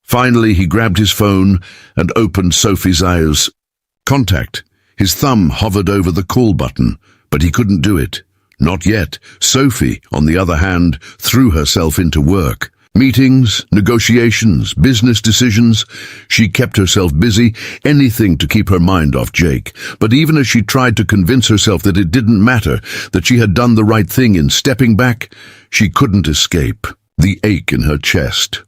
Finally, he grabbed his phone and opened Sophie's eyes. Contact. His thumb hovered over the call button, but he couldn't do it. Not yet. Sophie, on the other hand, threw herself into work. Meetings, negotiations, business decisions. She kept herself busy, anything to keep her mind off Jake. But even as she tried to convince herself that it didn't matter, that she had done the right thing in stepping back, she couldn't escape the ache in her chest.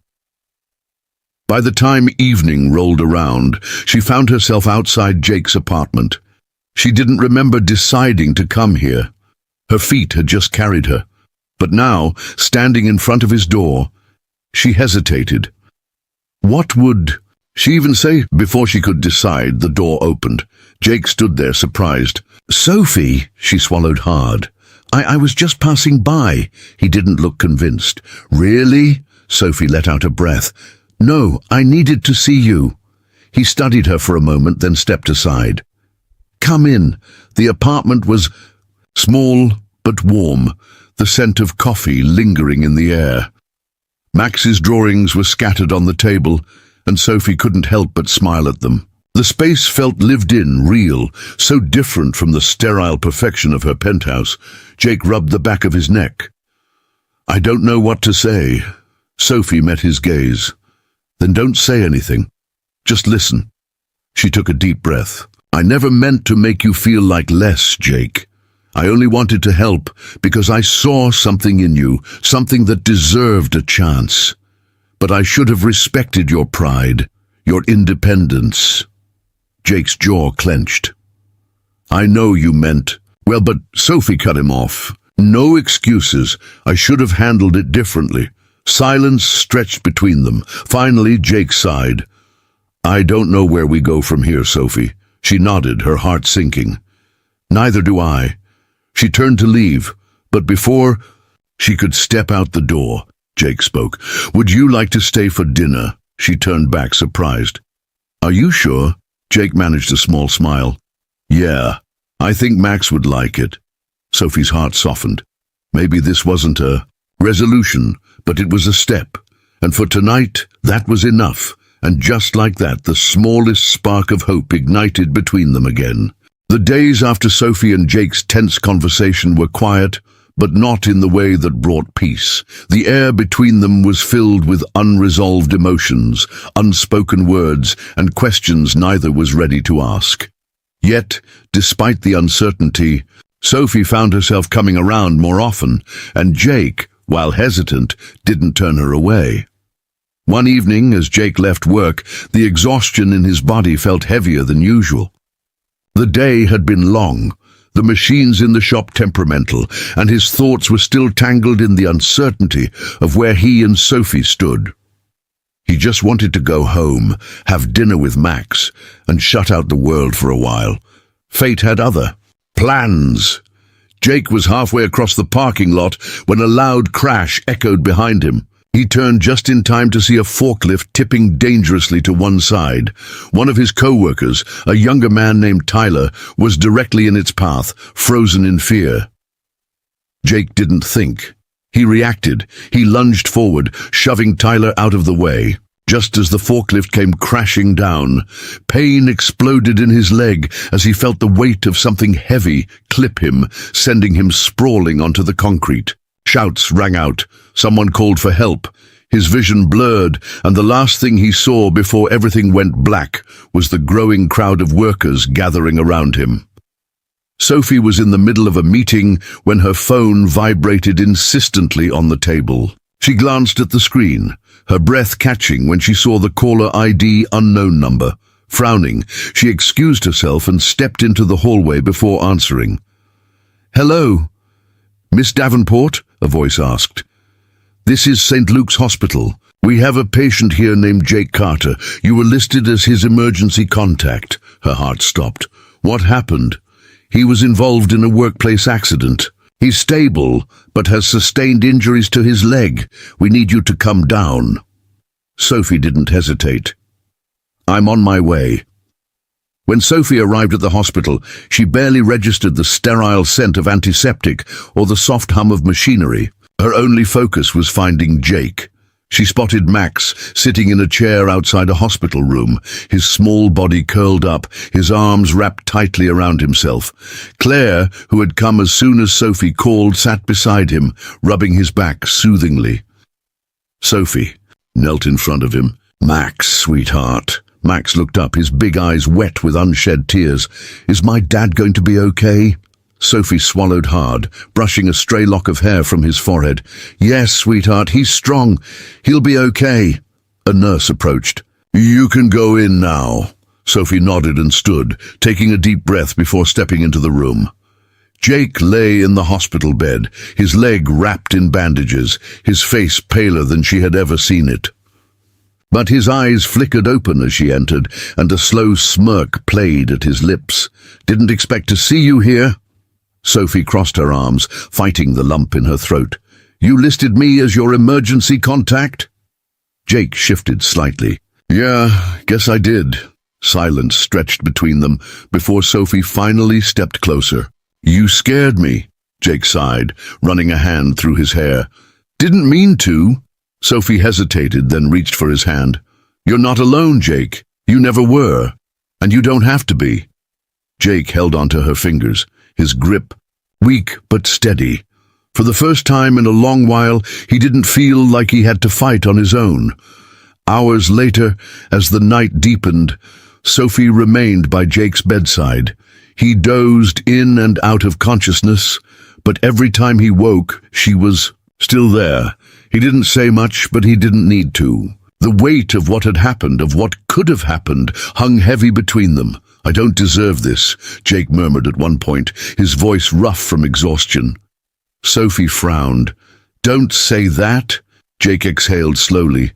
By the time evening rolled around, she found herself outside Jake's apartment. She didn't remember deciding to come here. Her feet had just carried her. But now, standing in front of his door, she hesitated. What would she even say? Before she could decide, the door opened. Jake stood there, surprised. "Sophie," she swallowed hard. I was just passing by." He didn't look convinced. "Really?" Sophie let out a breath. "No, I needed to see you." He studied her for a moment, then stepped aside. "Come in." The apartment was small but warm, the scent of coffee lingering in the air. Max's drawings were scattered on the table, and Sophie couldn't help but smile at them. The space felt lived in, real, so different from the sterile perfection of her penthouse. Jake rubbed the back of his neck. "I don't know what to say." Sophie met his gaze. "Then don't say anything. Just listen." She took a deep breath. "I never meant to make you feel like less, Jake." I only wanted to help because I saw something in you, something that deserved a chance. But I should have respected your pride, your independence." Jake's jaw clenched. "I know you meant..." "Well, but..." Sophie cut him off. "No excuses. I should have handled it differently." Silence stretched between them. Finally, Jake sighed. "I don't know where we go from here, Sophie." She nodded, her heart sinking. "Neither do I." She turned to leave, but before she could step out the door, Jake spoke. "Would you like to stay for dinner?" She turned back, surprised. "Are you sure?" Jake managed a small smile. "Yeah, I think Max would like it." Sophie's heart softened. Maybe this wasn't a resolution, but it was a step. And for tonight, that was enough. And just like that, the smallest spark of hope ignited between them again. The days after Sophie and Jake's tense conversation were quiet, but not in the way that brought peace. The air between them was filled with unresolved emotions, unspoken words, and questions neither was ready to ask. Yet, despite the uncertainty, Sophie found herself coming around more often, and Jake, while hesitant, didn't turn her away. One evening, as Jake left work, the exhaustion in his body felt heavier than usual. The day had been long, the machines in the shop temperamental, and his thoughts were still tangled in the uncertainty of where he and Sophie stood. He just wanted to go home, have dinner with Max, and shut out the world for a while. Fate had other plans. Jake was halfway across the parking lot when a loud crash echoed behind him. He turned just in time to see a forklift tipping dangerously to one side. One of his co-workers, a younger man named Tyler, was directly in its path, frozen in fear. Jake didn't think. He reacted. He lunged forward, shoving Tyler out of the way. Just as the forklift came crashing down, pain exploded in his leg as he felt the weight of something heavy clip him, sending him sprawling onto the concrete. Shouts rang out. Someone called for help. His vision blurred, and the last thing he saw before everything went black was the growing crowd of workers gathering around him. Sophie was in the middle of a meeting when her phone vibrated insistently on the table. She glanced at the screen, her breath catching when she saw the caller ID unknown number. Frowning, she excused herself and stepped into the hallway before answering. "Hello, Miss Davenport?" a voice asked. "This is St. Luke's Hospital. We have a patient here named Jake Carter. You were listed as his emergency contact." Her heart stopped. "What happened?" "He was involved in a workplace accident. He's stable, but has sustained injuries to his leg. We need you to come down." Sophie didn't hesitate. "I'm on my way." When Sophie arrived at the hospital, she barely registered the sterile scent of antiseptic or the soft hum of machinery. Her only focus was finding Jake. She spotted Max sitting in a chair outside a hospital room, his small body curled up, his arms wrapped tightly around himself. Claire, who had come as soon as Sophie called, sat beside him, rubbing his back soothingly. Sophie knelt in front of him. "Max, sweetheart." Max looked up, his big eyes wet with unshed tears. "Is my dad going to be okay?" Sophie swallowed hard, brushing a stray lock of hair from his forehead. "Yes, sweetheart, he's strong. He'll be okay." A nurse approached. "You can go in now." Sophie nodded and stood, taking a deep breath before stepping into the room. Jake lay in the hospital bed, his leg wrapped in bandages, his face paler than she had ever seen it. But his eyes flickered open as she entered, and a slow smirk played at his lips. "Didn't expect to see you here." Sophie crossed her arms, fighting the lump in her throat. "You listed me as your emergency contact?" Jake shifted slightly. "Yeah, guess I did." Silence stretched between them before Sophie finally stepped closer. "You scared me," Jake sighed, running a hand through his hair. "Didn't mean to." Sophie hesitated, then reached for his hand. "You're not alone, Jake. You never were. And you don't have to be." Jake held onto her fingers, his grip weak but steady. For the first time in a long while, he didn't feel like he had to fight on his own. Hours later, as the night deepened, Sophie remained by Jake's bedside. He dozed in and out of consciousness, but every time he woke, she was still there. He didn't say much, but he didn't need to. The weight of what had happened, of what could have happened, hung heavy between them. "I don't deserve this," Jake murmured at one point, his voice rough from exhaustion. Sophie frowned. "Don't say that," Jake exhaled slowly.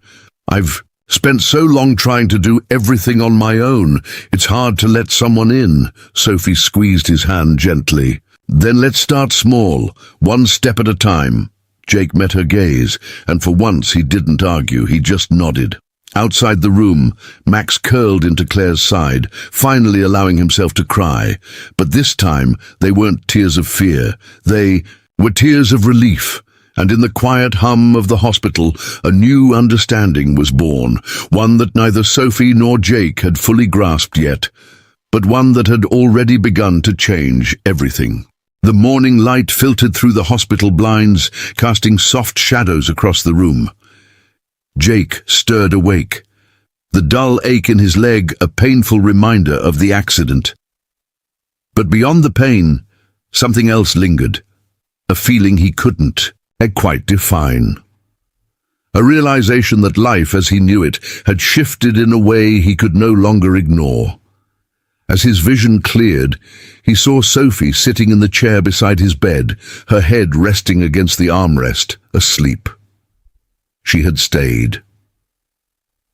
"I've spent so long trying to do everything on my own. It's hard to let someone in." Sophie squeezed his hand gently. "Then let's start small, one step at a time." Jake met her gaze, and for once he didn't argue, he just nodded. Outside the room, Max curled into Claire's side, finally allowing himself to cry. But this time, they weren't tears of fear. They were tears of relief. And in the quiet hum of the hospital, a new understanding was born, one that neither Sophie nor Jake had fully grasped yet, but one that had already begun to change everything. The morning light filtered through the hospital blinds, casting soft shadows across the room. Jake stirred awake, the dull ache in his leg a painful reminder of the accident. But beyond the pain, something else lingered, a feeling he couldn't quite define. A realization that life, as he knew it, had shifted in a way he could no longer ignore. As his vision cleared, he saw Sophie sitting in the chair beside his bed, her head resting against the armrest, asleep. She had stayed.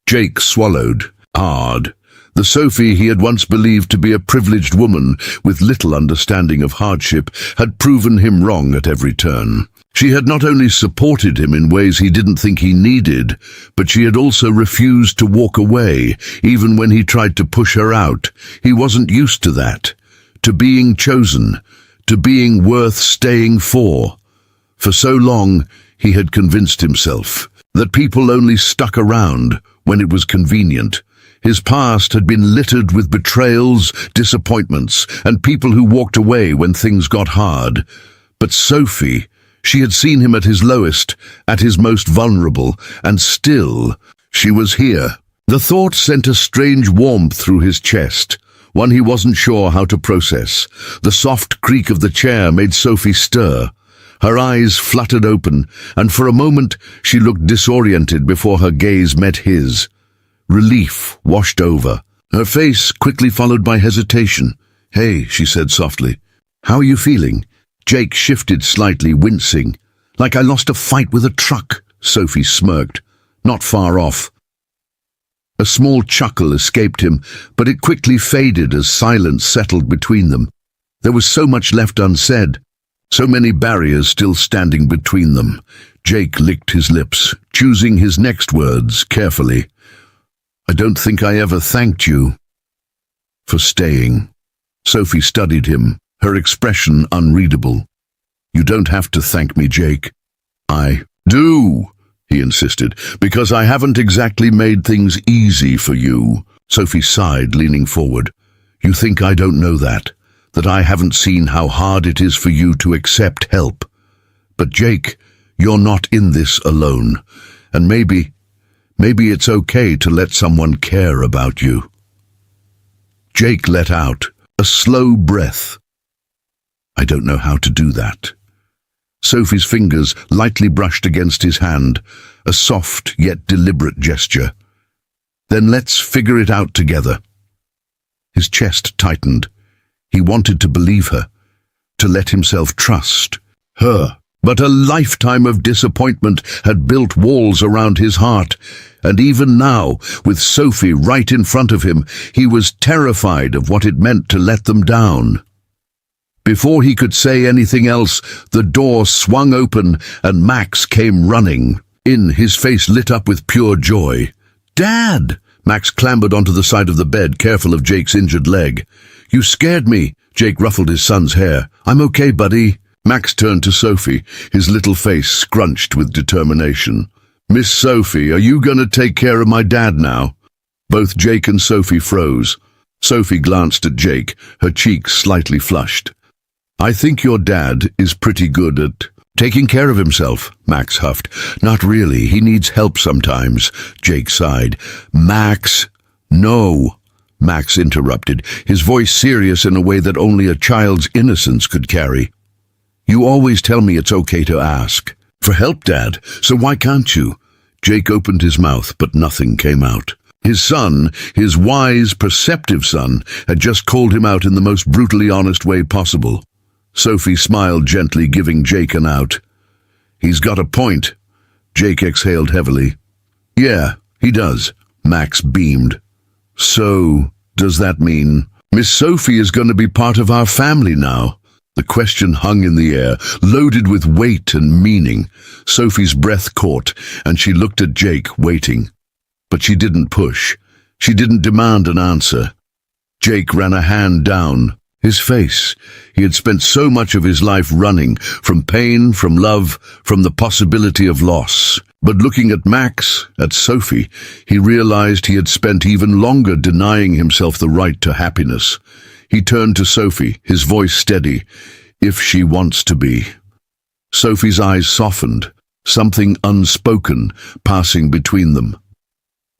Jake swallowed, hard. The Sophie he had once believed to be a privileged woman with little understanding of hardship had proven him wrong at every turn. She had not only supported him in ways he didn't think he needed, but she had also refused to walk away, even when he tried to push her out. He wasn't used to that, to being chosen, to being worth staying for. For so long, he had convinced himself that people only stuck around when it was convenient. His past had been littered with betrayals, disappointments, and people who walked away when things got hard. But Sophie, she had seen him at his lowest, at his most vulnerable, and still, she was here. The thought sent a strange warmth through his chest, one he wasn't sure how to process. The soft creak of the chair made Sophie stir. Her eyes fluttered open, and for a moment she looked disoriented before her gaze met his. Relief washed over her face, quickly followed by hesitation. "Hey," she said softly. "How are you feeling?" Jake shifted slightly, wincing. "Like I lost a fight with a truck," Sophie smirked. "Not far off." A small chuckle escaped him, but it quickly faded as silence settled between them. There was so much left unsaid, so many barriers still standing between them. Jake licked his lips, choosing his next words carefully. "I don't think I ever thanked you for staying." Sophie studied him, her expression unreadable. "You don't have to thank me, Jake." "I do," he insisted, "because I haven't exactly made things easy for you." Sophie sighed, leaning forward. "You think I don't know that I haven't seen how hard it is for you to accept help. But Jake, you're not in this alone, and maybe it's okay to let someone care about you." Jake let out a slow breath. "I don't know how to do that." Sophie's fingers lightly brushed against his hand, a soft yet deliberate gesture. "Then let's figure it out together." His chest tightened. He wanted to believe her, to let himself trust her. But a lifetime of disappointment had built walls around his heart, and even now, with Sophie right in front of him, he was terrified of what it meant to let them down. Before he could say anything else, the door swung open and Max came running in, his face lit up with pure joy. "Dad!" Max clambered onto the side of the bed, careful of Jake's injured leg. "You scared me." Jake ruffled his son's hair. "I'm okay, buddy." Max turned to Sophie, his little face scrunched with determination. "Miss Sophie, are you going to take care of my dad now?" Both Jake and Sophie froze. Sophie glanced at Jake, her cheeks slightly flushed. "I think your dad is pretty good at taking care of himself," Max huffed. "Not really, he needs help sometimes," Jake sighed. "Max, no." Max interrupted, his voice serious in a way that only a child's innocence could carry. "You always tell me it's okay to ask for help, Dad, so why can't you?" Jake opened his mouth, but nothing came out. His son, his wise, perceptive son, had just called him out in the most brutally honest way possible. Sophie smiled gently, giving Jake an out. "He's got a point." Jake exhaled heavily. "Yeah, he does." Max beamed. "So, does that mean Miss Sophie is going to be part of our family now?" The question hung in the air, loaded with weight and meaning. Sophie's breath caught, and she looked at Jake, waiting. But she didn't push. She didn't demand an answer. Jake ran a hand down his face. He had spent so much of his life running, from pain, from love, from the possibility of loss. But looking at Max, at Sophie, he realized he had spent even longer denying himself the right to happiness. He turned to Sophie, his voice steady. "If she wants to be." Sophie's eyes softened, something unspoken passing between them.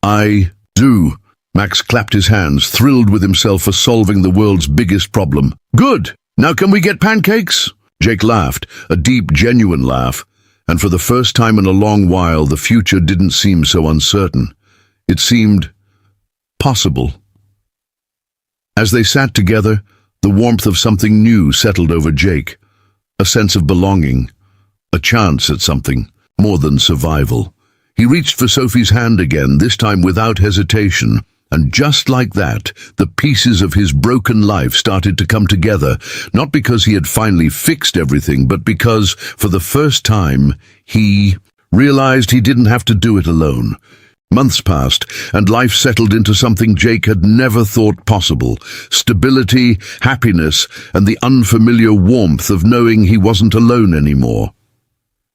"I do." Max clapped his hands, thrilled with himself for solving the world's biggest problem. "Good! Now can we get pancakes?" Jake laughed, a deep, genuine laugh, and for the first time in a long while the future didn't seem so uncertain. It seemed possible. As they sat together, the warmth of something new settled over Jake. A sense of belonging, a chance at something, more than survival. He reached for Sophie's hand again, this time without hesitation, and just like that, the pieces of his broken life started to come together, not because he had finally fixed everything, but because, for the first time, he realized he didn't have to do it alone. Months passed, and life settled into something Jake had never thought possible. Stability, happiness, and the unfamiliar warmth of knowing he wasn't alone anymore.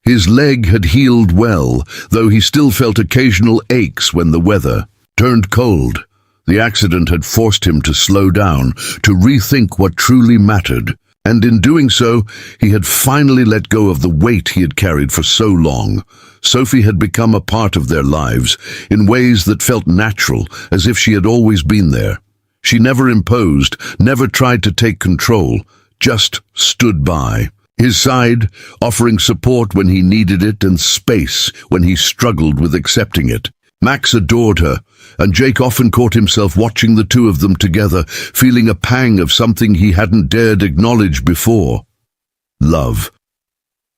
His leg had healed well, though he still felt occasional aches when the weather turned cold. The accident had forced him to slow down, to rethink what truly mattered, and in doing so, he had finally let go of the weight he had carried for so long. Sophie had become a part of their lives, in ways that felt natural, as if she had always been there. She never imposed, never tried to take control, just stood by. His side, offering support when he needed it and space when he struggled with accepting it. Max adored her, and Jake often caught himself watching the two of them together, feeling a pang of something he hadn't dared acknowledge before. Love.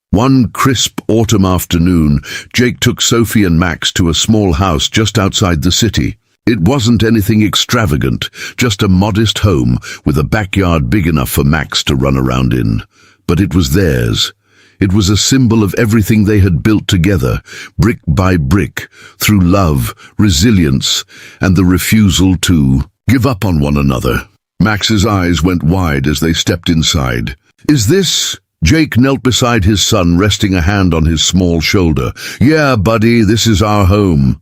One crisp autumn afternoon, Jake took Sophie and Max to a small house just outside the city. It wasn't anything extravagant, just a modest home with a backyard big enough for Max to run around in. But it was theirs. It was a symbol of everything they had built together, brick by brick, through love, resilience, and the refusal to give up on one another. Max's eyes went wide as they stepped inside. "Is this—" Jake knelt beside his son, resting a hand on his small shoulder. "Yeah, buddy, this is our home."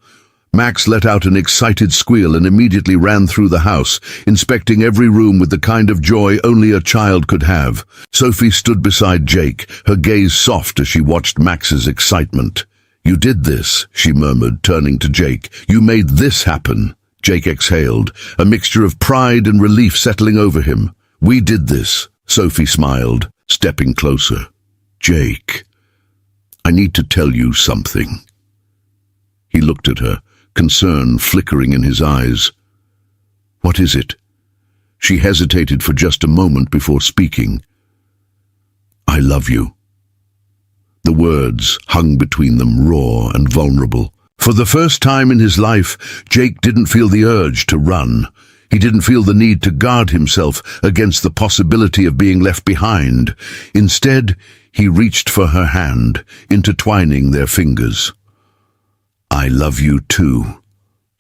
Max let out an excited squeal and immediately ran through the house, inspecting every room with the kind of joy only a child could have. Sophie stood beside Jake, her gaze soft as she watched Max's excitement. "You did this," she murmured, turning to Jake. "You made this happen." Jake exhaled, a mixture of pride and relief settling over him. "We did this," Sophie smiled, stepping closer. "Jake, I need to tell you something." He looked at her, concern flickering in his eyes. "What is it?" She hesitated for just a moment before speaking. "I love you." The words hung between them, raw and vulnerable. For the first time in his life, Jake didn't feel the urge to run. He didn't feel the need to guard himself against the possibility of being left behind. Instead, he reached for her hand, intertwining their fingers. "I love you too."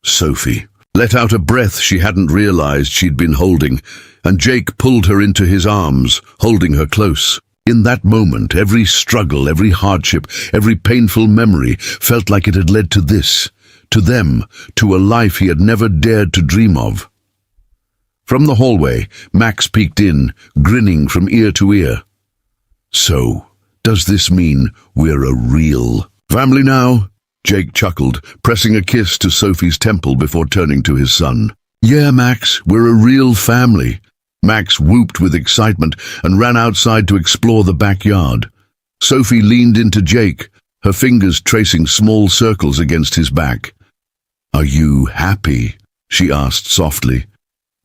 Sophie let out a breath she hadn't realized she'd been holding, and Jake pulled her into his arms, holding her close. In that moment, every struggle, every hardship, every painful memory felt like it had led to this, to them, to a life he had never dared to dream of. From the hallway, Max peeked in, grinning from ear to ear. "So, does this mean we're a real family now?" Jake chuckled, pressing a kiss to Sophie's temple before turning to his son. Yeah, Max, we're a real family. Max whooped with excitement and ran outside to explore the backyard. Sophie leaned into Jake, her fingers tracing small circles against his back. Are you happy? She asked softly.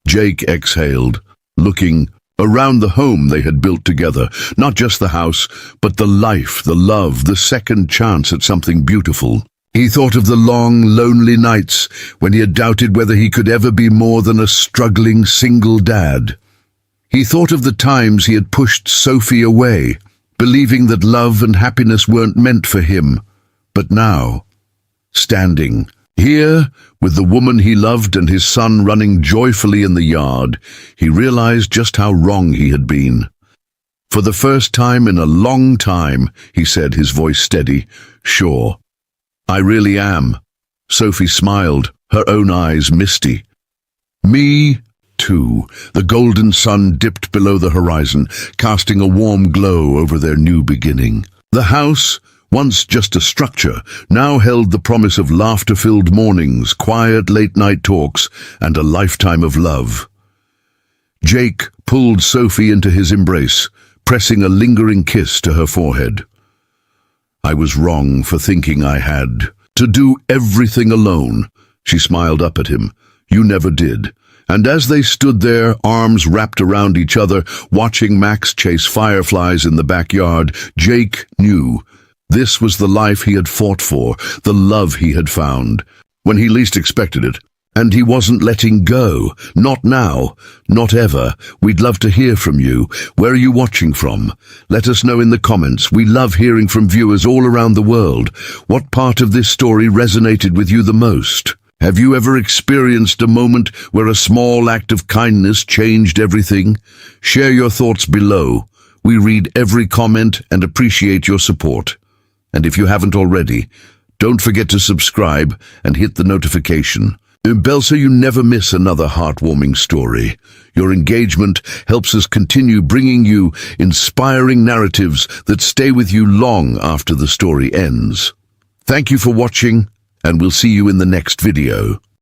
Jake exhaled, looking around the home they had built together, not just the house, but the life, the love, the second chance at something beautiful. He thought of the long, lonely nights when he had doubted whether he could ever be more than a struggling single dad. He thought of the times he had pushed Sophie away, believing that love and happiness weren't meant for him. But now, standing here, with the woman he loved and his son running joyfully in the yard, he realized just how wrong he had been. For the first time in a long time, he said, his voice steady, "Sure, I really am." Sophie smiled, her own eyes misty. "Me too." The golden sun dipped below the horizon, casting a warm glow over their new beginning. The house, once just a structure, now held the promise of laughter-filled mornings, quiet late-night talks, and a lifetime of love. Jake pulled Sophie into his embrace, pressing a lingering kiss to her forehead. "I was wrong for thinking I had to do everything alone." She smiled up at him. "You never did." And as they stood there, arms wrapped around each other, watching Max chase fireflies in the backyard, Jake knew this was the life he had fought for, the love he had found, when he least expected it. And he wasn't letting go. Not now. Not ever. We'd love to hear from you. Where are you watching from? Let us know in the comments. We love hearing from viewers all around the world. What part of this story resonated with you the most? Have you ever experienced a moment where a small act of kindness changed everything? Share your thoughts below. We read every comment and appreciate your support. And if you haven't already, don't forget to subscribe and hit the notification bell so you never miss another heartwarming story. Your engagement helps us continue bringing you inspiring narratives that stay with you long after the story ends. Thank you for watching, and we'll see you in the next video.